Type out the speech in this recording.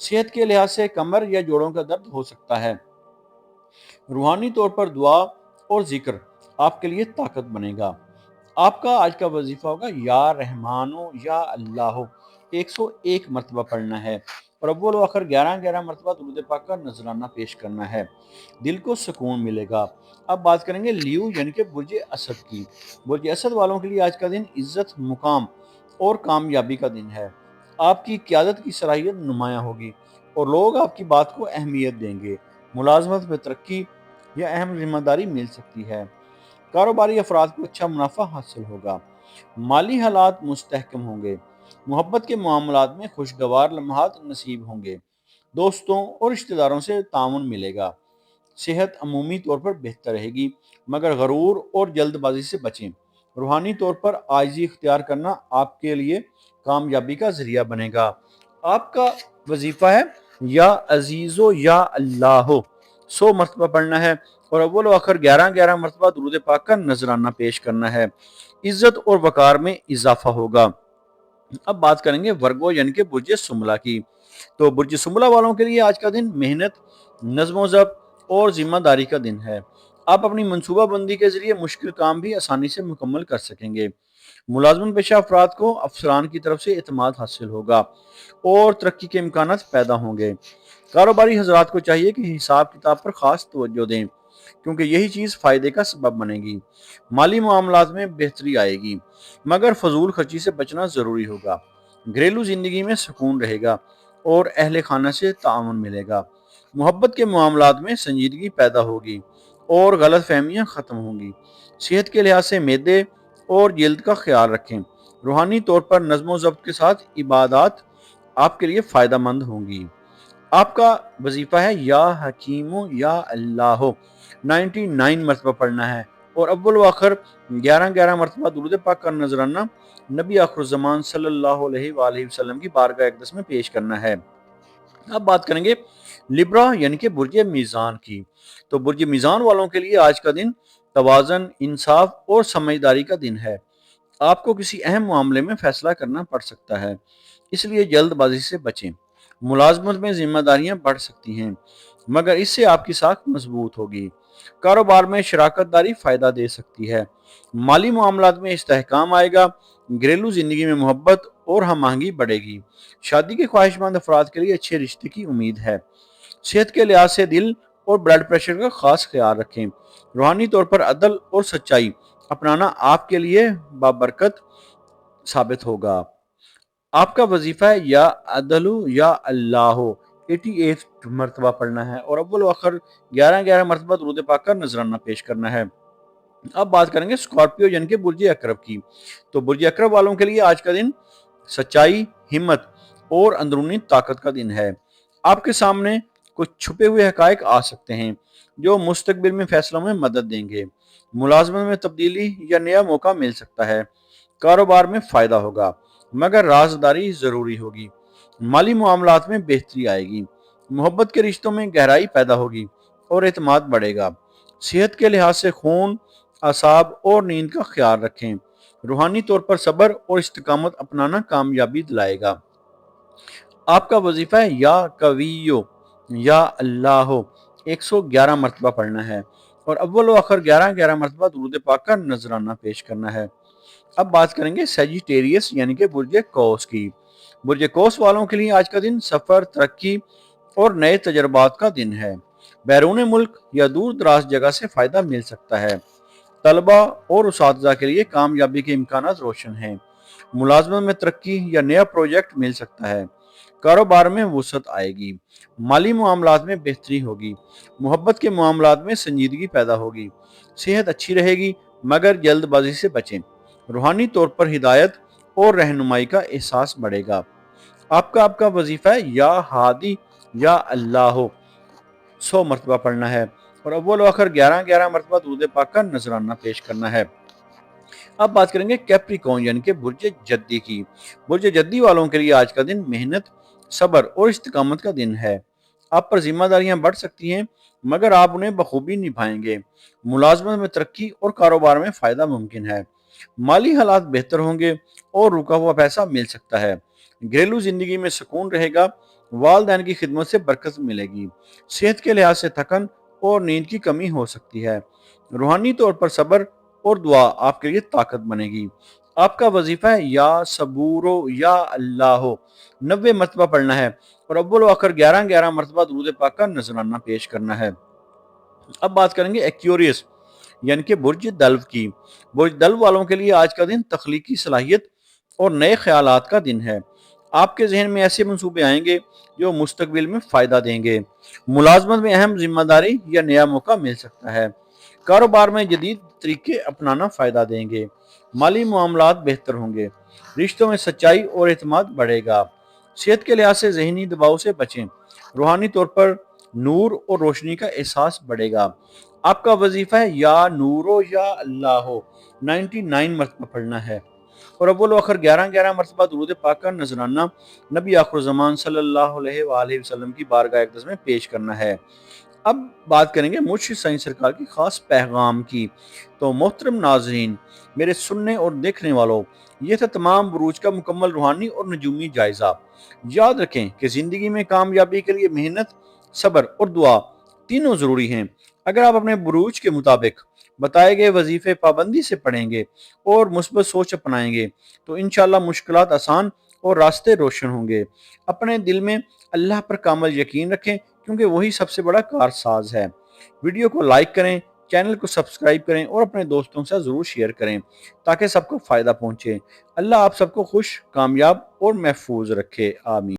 صحت کے لحاظ سے کمر یا جوڑوں کا درد ہو سکتا ہے۔ روحانی طور پر دعا اور ذکر آپ کے لیے طاقت بنے گا۔ آپ کا آج کا وظیفہ ہوگا یا رحمانو یا اللہ 101 مرتبہ پڑھنا ہے، اور اول و آخر 11 مرتبہ درود پاک کا نذرانہ پیش کرنا ہے۔ دل کو سکون ملے گا۔ اب بات کریں گے لیو یعنی کہ برج اسد کی۔ برج اسد والوں کے لیے آج کا دن عزت، مقام اور کامیابی کا دن ہے۔ آپ کی قیادت کی صلاحیت نمایاں ہوگی اور لوگ آپ کی بات کو اہمیت دیں گے۔ ملازمت میں ترقی یا اہم ذمہ داری مل سکتی ہے۔ کاروباری افراد کو اچھا منافع حاصل ہوگا۔ مالی حالات مستحکم ہوں گے۔ محبت کے معاملات میں خوشگوار لمحات نصیب ہوں گے۔ دوستوں اور رشتہ داروں سے تعاون ملے گا۔ صحت عمومی طور پر بہتر رہے گی، مگر غرور اور جلد بازی سے بچیں۔ روحانی طور پر عاجزی اختیار کرنا آپ کے لیے کامیابی کا ذریعہ بنے گا۔ آپ کا وظیفہ ہے یا عزیزو یا اللہ 100 مرتبہ پڑھنا ہے، اور اول و آخر 11 مرتبہ درود پاک کا نذرانہ پیش کرنا ہے۔ عزت اور وقار میں اضافہ ہوگا۔ اب بات کریں گے ورگو یعنی کہ برج سمبلا کی۔ تو برج سمبلا والوں کے لیے آج کا دن محنت، نظم و ضبط اور ذمہ داری کا دن ہے۔ آپ اپنی منصوبہ بندی کے ذریعے مشکل کام بھی آسانی سے مکمل کر سکیں گے۔ ملازمت پیشہ افراد کو افسران کی طرف سے اعتماد حاصل ہوگا اور ترقی کے امکانات پیدا ہوں گے۔ کاروباری حضرات کو چاہیے کہ حساب کتاب پر خاص توجہ دیں، کیونکہ یہی چیز فائدے کا سبب بنے گی۔ مالی معاملات میں بہتری آئے گی، مگر فضول خرچی سے بچنا ضروری ہوگا۔ گھریلو زندگی میں سکون رہے گا اور اہل خانہ سے تعاون ملے گا۔ محبت کے معاملات میں سنجیدگی پیدا ہوگی اور غلط فہمیاں ختم ہوں گی۔ صحت کے لحاظ سے معدے اور جلد کا خیال رکھیں۔ روحانی طور پر نظم و ضبط کے ساتھ عبادات آپ کے لیے فائدہ مند ہوں گی۔ آپ کا وظیفہ ہے یا حکیم یا اللہ 99 مرتبہ پڑھنا ہے، اور اول و آخر 11 مرتبہ درود پاک کا نذرانہ نبی آخر الزمان صلی اللہ علیہ وآلہ وسلم کی بارگاہ اقدس میں پیش کرنا ہے۔ اب بات کریں گے لبرا یعنی کہ برج میزان کی۔ تو برج میزان والوں کے لیے آج کا دن توازن، انصاف اور سمجھداری کا دن ہے۔ آپ کو کسی اہم معاملے میں فیصلہ کرنا پڑ سکتا ہے، اس لیے جلد بازی سے بچیں۔ ملازمت میں ذمہ داریاں بڑھ سکتی ہیں، مگر اس سے آپ کی ساکھ مضبوط ہوگی۔ کاروبار میں شراکت داری فائدہ دے سکتی ہے۔ مالی معاملات میں استحکام آئے گا۔ گھریلو زندگی میں محبت اور ہم آہنگی بڑھے گی۔ شادی کے خواہش مند افراد کے لیے اچھے رشتے کی امید ہے۔ صحت کے لحاظ سے دل اور بلڈ پریشر کا خاص خیال رکھیں۔ روحانی طور پر عدل اور سچائی اپنانا آپ کے لیے بابرکت ثابت ہوگا۔ آپ کا وظیفہ ہے یا عدل یا اللہ 88 مرتبہ پڑھنا ہے، اور اول و آخر 11 مرتبہ درود پاک کا نذرانہ پیش کرنا ہے۔ اب بات کریں گے اسکارپیو یعنی کہ برج اکرب کی۔ تو برج اکرب والوں کے لیے آج کا دن سچائی، ہمت اور اندرونی طاقت کا دن ہے۔ آپ کے سامنے کچھ چھپے ہوئے حقائق آ سکتے ہیں جو مستقبل میں فیصلوں میں مدد دیں گے۔ ملازمت میں تبدیلی یا نیا موقع مل سکتا ہے۔ کاروبار میں فائدہ ہوگا، مگر رازداری ضروری ہوگی۔ مالی معاملات میں بہتری آئے گی۔ محبت کے رشتوں میں گہرائی پیدا ہوگی اور اعتماد بڑھے گا۔ صحت کے لحاظ سے خون، اعصاب اور نیند کا خیال رکھیں۔ روحانی طور پر صبر اور استقامت اپنانا کامیابی دلائے گا۔ آپ کا وظیفہ ہے یا قویو یا اللہ 111 مرتبہ پڑھنا ہے، اور اول و آخر 11 مرتبہ درود پاک کا نذرانہ پیش کرنا ہے۔ اب بات کریں گے سیجیٹیریس یعنی کہ برج قوس کی۔ برج قوس والوں کے لیے آج کا دن سفر، ترقی اور نئے تجربات کا دن ہے۔ بیرون ملک یا دور دراز جگہ سے فائدہ مل سکتا ہے۔ طلبہ اور اساتذہ کے لیے کامیابی کے امکانات روشن ہیں۔ ملازمت میں ترقی یا نیا پروجیکٹ مل سکتا ہے۔ کاروبار میں وسعت آئے گی۔ مالی معاملات میں بہتری ہوگی۔ محبت کے معاملات میں سنجیدگی پیدا ہوگی۔ صحت اچھی رہے گی، مگر جلد بازی سے بچیں۔ روحانی طور پر ہدایت اور رہنمائی کا احساس بڑھے گا۔ آپ کا وظیفہ ہے یا ہادی یا اللہ 100 مرتبہ پڑھنا ہے، اور اول و آخر 11 مرتبہ درود پاک کا نذرانہ پیش کرنا ہے۔ اب بات کریں گے کیپریکون یعنی کہ برج جدی کی۔ برج جدی والوں کے لیے آج کا دن محنت، صبر اور استقامت کا دن ہے۔ آپ پر ذمہ داریاں بڑھ سکتی ہیں، مگر آپ انہیں بخوبی نبھائیں گے۔ ملازمت میں ترقی اور کاروبار میں فائدہ ممکن ہے۔ مالی حالات بہتر ہوں گے اور رکا ہوا پیسہ مل سکتا ہے۔ گھریلو زندگی میں سکون رہے گا والدین کی خدمت سے برکت ملے گی۔ صحت کے لحاظ سے تھکن اور نیند کی کمی ہو سکتی ہے۔ روحانی طور پر صبر اور دعا آپ کے لیے طاقت بنے گی۔ آپ کا وظیفہ ہے یا صبورو یا اللہ ہو 90 مرتبہ پڑھنا ہے اور اول و آخر 11 مرتبہ درود پاک کا نذرانہ پیش کرنا ہے۔ اب بات کریں گے ایکیوریس یعنی کہ برج دلو کی۔ برج دلو والوں کے لیے آج کا دن تخلیقی صلاحیت اور نئے خیالات کا دن ہے۔ آپ کے ذہن میں ایسے منصوبے آئیں گے جو مستقبل میں فائدہ دیں گے۔ ملازمت میں اہم ذمہ داری یا نیا موقع مل سکتا ہے۔ کاروبار میں جدید طریقے اپنانا فائدہ دیں گے۔ مالی معاملات بہتر ہوں گے۔ رشتوں میں سچائی اور اعتماد بڑھے گا۔ صحت کے لحاظ سے ذہنی دباؤ سے بچیں۔ روحانی طور پر نور اور روشنی کا احساس بڑھے گا۔ آپ کا وظیفہ ہے یا نورو یا اللہ ہو 99 مرتبہ پڑھنا ہے اور اول و آخر 11 مرتبہ درود پاک کا نذرانہ نبی آخر الزمان صلی اللہ علیہ وآلہ وسلم کی بارگاہ اقدس میں پیش کرنا ہے۔ اب بات کریں گے مرشد سائیں سرکار کی خاص پیغام کی۔ تو محترم ناظرین، میرے سننے اور دیکھنے والوں، یہ تھا تمام بروج کا مکمل روحانی اور نجومی جائزہ۔ یاد رکھیں کہ زندگی میں کامیابی کے لیے محنت، صبر اور دعا تینوں ضروری ہیں۔ اگر آپ اپنے بروج کے مطابق بتائے گئے وظیفے پابندی سے پڑھیں گے اور مثبت سوچ اپنائیں گے تو انشاءاللہ مشکلات آسان اور راستے روشن ہوں گے۔ اپنے دل میں اللہ پر کامل یقین رکھیں کیونکہ وہی سب سے بڑا کارساز ہے۔ ویڈیو کو لائک کریں، چینل کو سبسکرائب کریں اور اپنے دوستوں سے ضرور شیئر کریں تاکہ سب کو فائدہ پہنچے۔ اللہ آپ سب کو خوش، کامیاب اور محفوظ رکھے۔ آمین۔